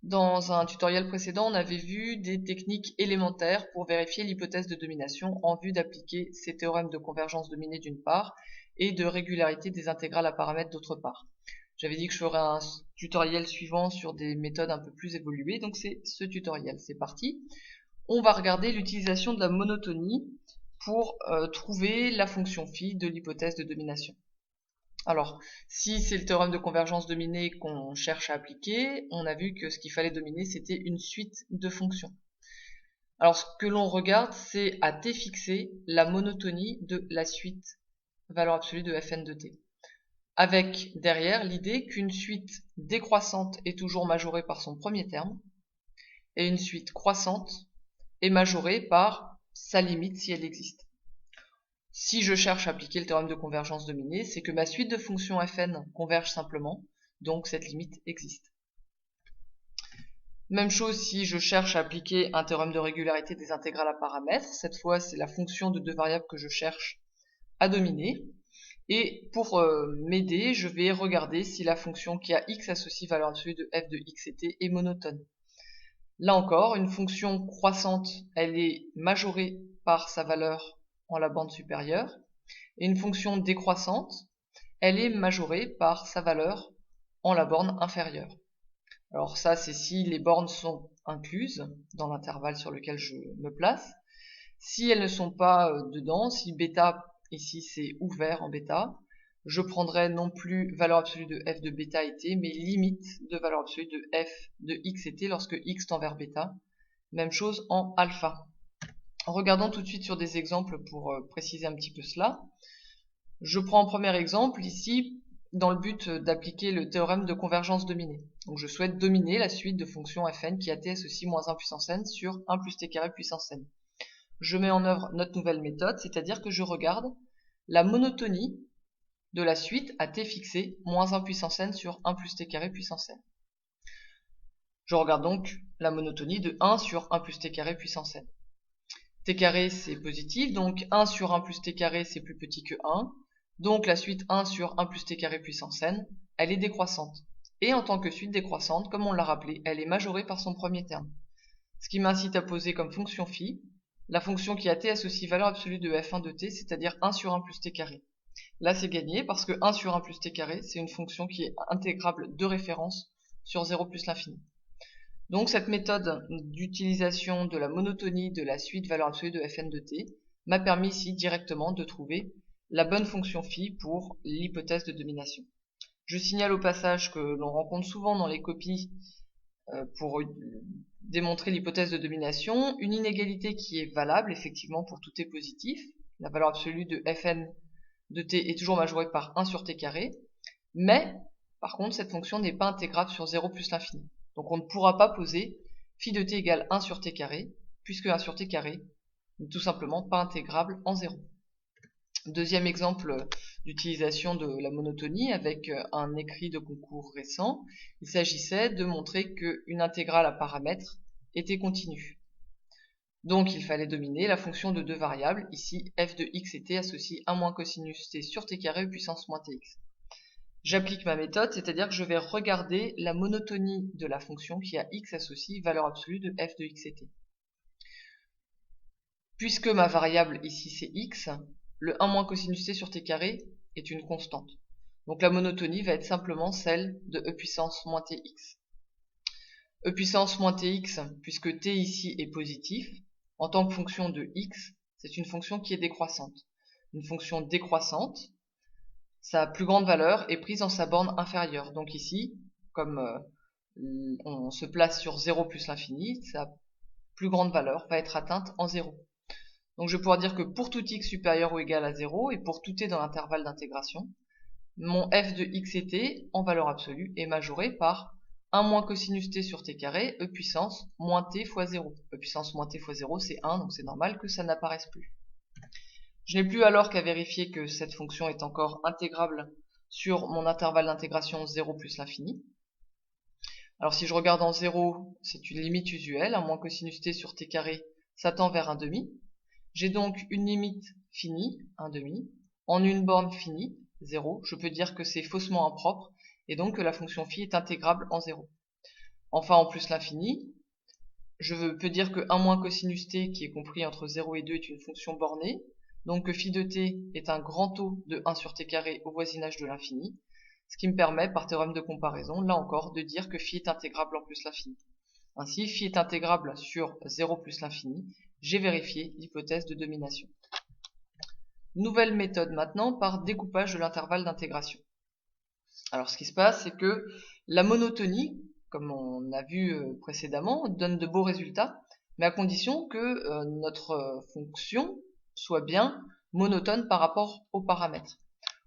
Dans un tutoriel précédent, on avait vu des techniques élémentaires pour vérifier l'hypothèse de domination en vue d'appliquer ces théorèmes de convergence dominée d'une part et de régularité des intégrales à paramètres d'autre part. J'avais dit que je ferais un tutoriel suivant sur des méthodes un peu plus évoluées, donc c'est ce tutoriel, c'est parti. On va regarder l'utilisation de la monotonie pour trouver la fonction phi de l'hypothèse de domination. Alors, si c'est le théorème de convergence dominée qu'on cherche à appliquer, on a vu que ce qu'il fallait dominer, c'était une suite de fonctions. Alors, ce que l'on regarde, c'est à t fixé la monotonie de la suite valeur absolue de fn de t. Avec derrière l'idée qu'une suite décroissante est toujours majorée par son premier terme, et une suite croissante est majorée par sa limite si elle existe. Si je cherche à appliquer le théorème de convergence dominée, c'est que ma suite de fonctions fn converge simplement, donc cette limite existe. Même chose si je cherche à appliquer un théorème de régularité des intégrales à paramètres, cette fois c'est la fonction de deux variables que je cherche à dominer, et pour m'aider, je vais regarder si la fonction qui a x associe valeur absolue de f de x et t est monotone. Là encore, une fonction croissante, elle est majorée par sa valeur en la bande supérieure, et une fonction décroissante, elle est majorée par sa valeur en la borne inférieure. Alors ça, c'est si les bornes sont incluses dans l'intervalle sur lequel je me place. Si elles ne sont pas dedans, si bêta, ici c'est ouvert en bêta, je prendrai non plus valeur absolue de f de bêta et t, mais limite de valeur absolue de f de x et t lorsque x tend vers bêta. Même chose en alpha. Regardons tout de suite sur des exemples pour préciser un petit peu cela. Je prends en premier exemple ici dans le but d'appliquer le théorème de convergence dominée. Donc je souhaite dominer la suite de fonctions fn qui a t associe moins 1 puissance n sur 1 plus t carré puissance n. Je mets en œuvre notre nouvelle méthode, c'est-à-dire que je regarde la monotonie de la suite à t fixé moins 1 puissance n sur 1 plus t carré puissance n. Je regarde donc la monotonie de 1 sur 1 plus t carré puissance n. T carré c'est positif, donc 1 sur 1 plus t carré c'est plus petit que 1. Donc la suite 1 sur 1 plus t carré puissance n, elle est décroissante. Et en tant que suite décroissante, comme on l'a rappelé, elle est majorée par son premier terme. Ce qui m'incite à poser comme fonction phi la fonction qui a t associe valeur absolue de f1 de t, c'est-à-dire 1 sur 1 plus t carré. Là c'est gagné parce que 1 sur 1 plus t carré, c'est une fonction qui est intégrable de référence sur 0 plus l'infini. Donc cette méthode d'utilisation de la monotonie de la suite valeur absolue de fn de t m'a permis ici directement de trouver la bonne fonction phi pour l'hypothèse de domination. Je signale au passage que l'on rencontre souvent dans les copies pour démontrer l'hypothèse de domination une inégalité qui est valable effectivement pour tout t positif. La valeur absolue de fn de t est toujours majorée par 1 sur t carré, mais par contre cette fonction n'est pas intégrable sur 0 plus l'infini. Donc on ne pourra pas poser phi de t égale 1 sur t carré, puisque 1 sur t carré n'est tout simplement pas intégrable en 0. Deuxième exemple d'utilisation de la monotonie avec un écrit de concours récent, il s'agissait de montrer qu'une intégrale à paramètres était continue. Donc il fallait dominer la fonction de deux variables, ici f de x et t associe 1 moins cosinus t sur t carré puissance moins tx. J'applique ma méthode, c'est-à-dire que je vais regarder la monotonie de la fonction qui a x associe valeur absolue de f de x et t. Puisque ma variable ici c'est x, le 1 moins cosinus t sur t carré est une constante. Donc la monotonie va être simplement celle de e puissance moins tx. E puissance moins tx, puisque t ici est positif, en tant que fonction de x, c'est une fonction qui est décroissante. Une fonction décroissante, sa plus grande valeur est prise dans sa borne inférieure. Donc ici, comme on se place sur 0 plus l'infini, sa plus grande valeur va être atteinte en 0. Donc je vais pouvoir dire que pour tout x supérieur ou égal à 0 et pour tout t dans l'intervalle d'intégration, mon f de x et t en valeur absolue est majoré par 1 moins cosinus t sur t carré, e puissance moins t fois 0. E puissance moins t fois 0 c'est 1, donc c'est normal que ça n'apparaisse plus. Je n'ai plus alors qu'à vérifier que cette fonction est encore intégrable sur mon intervalle d'intégration 0 plus l'infini. Alors si je regarde en 0, c'est une limite usuelle, 1 moins cosinus t sur t carré, ça tend vers 1,5. J'ai donc une limite finie, 1,5, en une borne finie, 0. Je peux dire que c'est faussement impropre, et donc que la fonction phi est intégrable en 0. Enfin, en plus l'infini, je peux dire que 1 moins cosinus t, qui est compris entre 0 et 2, est une fonction bornée, donc que phi de t est un grand taux de 1 sur t carré au voisinage de l'infini, ce qui me permet, par théorème de comparaison, là encore, de dire que phi est intégrable en plus l'infini. Ainsi, phi est intégrable sur 0 plus l'infini. J'ai vérifié l'hypothèse de domination. Nouvelle méthode maintenant par découpage de l'intervalle d'intégration. Alors ce qui se passe, c'est que la monotonie, comme on a vu précédemment, donne de beaux résultats, mais à condition que notre fonction soit bien monotone par rapport aux paramètres.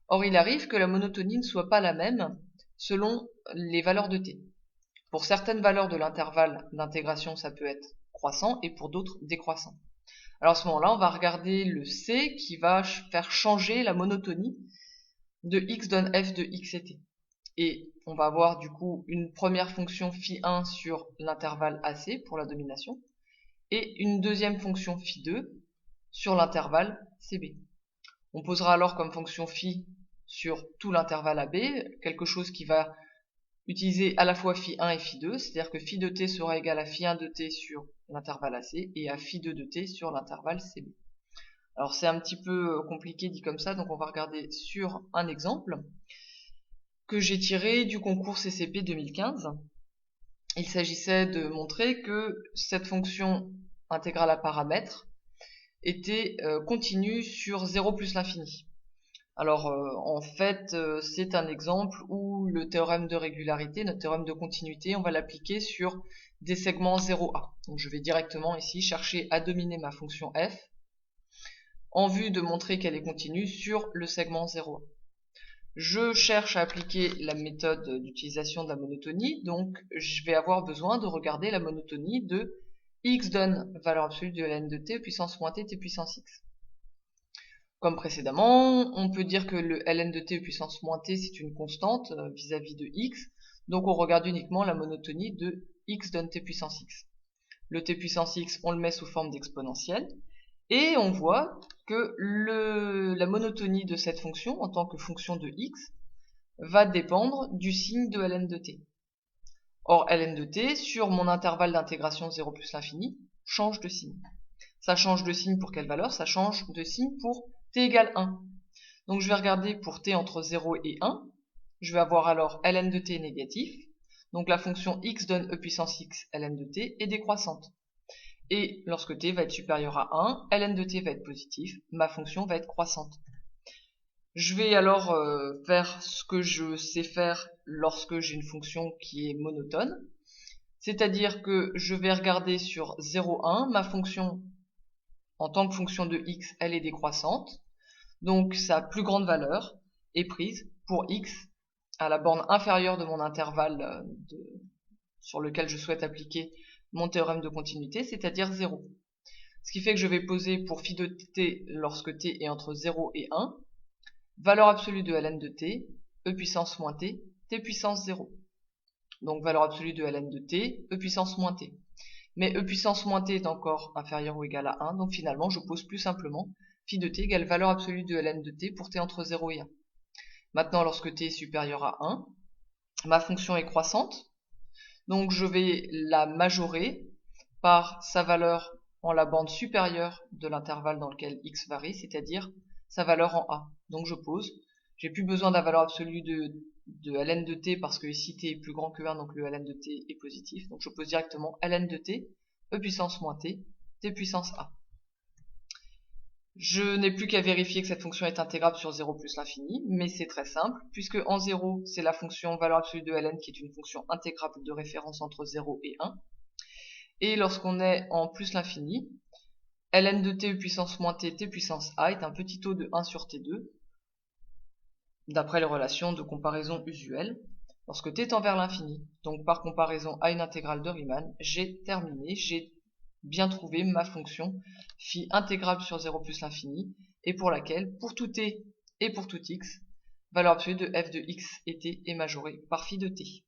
Or, il arrive que la monotonie ne soit pas la même selon les valeurs de t. Pour certaines valeurs de l'intervalle d'intégration, ça peut être croissant, et pour d'autres, décroissant. Alors à ce moment-là, on va regarder le c qui va faire changer la monotonie de x donne f de x et t. Et on va avoir du coup une première fonction phi1 sur l'intervalle AC pour la domination, et une deuxième fonction phi2 sur l'intervalle CB. On posera alors comme fonction phi sur tout l'intervalle AB, quelque chose qui va utiliser à la fois phi1 et phi2, c'est-à-dire que phi de t sera égal à phi1 de t sur l'intervalle AC et à phi2 de t sur l'intervalle CB. Alors c'est un petit peu compliqué dit comme ça, donc on va regarder sur un exemple que j'ai tiré du concours CCP 2015. Il s'agissait de montrer que cette fonction intégrale à paramètres était continue sur 0 plus l'infini. Alors en fait c'est un exemple où le théorème de régularité, notre théorème de continuité, on va l'appliquer sur des segments 0a. Donc je vais directement ici chercher à dominer ma fonction f en vue de montrer qu'elle est continue sur le segment 0a. Je cherche à appliquer la méthode d'utilisation de la monotonie, donc je vais avoir besoin de regarder la monotonie de x donne valeur absolue de ln de t puissance moins t puissance x. Comme précédemment, on peut dire que le ln de t puissance moins t c'est une constante vis-à-vis de x, donc on regarde uniquement la monotonie de x donne t puissance x. Le t puissance x, on le met sous forme d'exponentielle, et on voit que la monotonie de cette fonction, en tant que fonction de x, va dépendre du signe de ln de t. Or, ln de t, sur mon intervalle d'intégration 0 plus l'infini, change de signe. Ça change de signe pour quelle valeur? Ça change de signe pour t égale 1. Donc je vais regarder pour t entre 0 et 1. Je vais avoir alors ln de t négatif. Donc la fonction x donne e puissance x ln de t est décroissante. Et lorsque t va être supérieur à 1, ln de t va être positif, ma fonction va être croissante. Je vais alors faire ce que je sais faire lorsque j'ai une fonction qui est monotone. C'est-à-dire que je vais regarder sur 0, 1, ma fonction en tant que fonction de x, elle est décroissante. Donc sa plus grande valeur est prise pour x à la borne inférieure de mon intervalle sur lequel je souhaite appliquer mon théorème de continuité, c'est-à-dire 0. Ce qui fait que je vais poser pour phi de t lorsque t est entre 0 et 1, valeur absolue de ln de t, e puissance moins t, t puissance 0. Donc valeur absolue de ln de t, e puissance moins t. Mais e puissance moins t est encore inférieur ou égal à 1, donc finalement je pose plus simplement phi de t égale valeur absolue de ln de t pour t entre 0 et 1. Maintenant, lorsque t est supérieur à 1, ma fonction est croissante, donc je vais la majorer par sa valeur en la bande supérieure de l'intervalle dans lequel x varie, c'est-à-dire sa valeur en a. Donc je pose, j'ai plus besoin de la valeur absolue de ln de t parce que ici t est plus grand que 1, donc le ln de t est positif. Donc je pose directement ln de t, e puissance moins t, t puissance a. Je n'ai plus qu'à vérifier que cette fonction est intégrable sur 0 plus l'infini, mais c'est très simple, puisque en 0, c'est la fonction valeur absolue de ln qui est une fonction intégrable de référence entre 0 et 1. Et lorsqu'on est en plus l'infini, ln de t puissance moins t, t puissance a est un petit taux de 1 sur t2, d'après les relations de comparaison usuelles, lorsque t est envers l'infini. Donc par comparaison à une intégrale de Riemann, j'ai terminé, j'ai bien trouvé ma fonction phi intégrable sur 0 plus l'infini, et pour laquelle, pour tout t et pour tout x, valeur absolue de f de x et t est majorée par phi de t.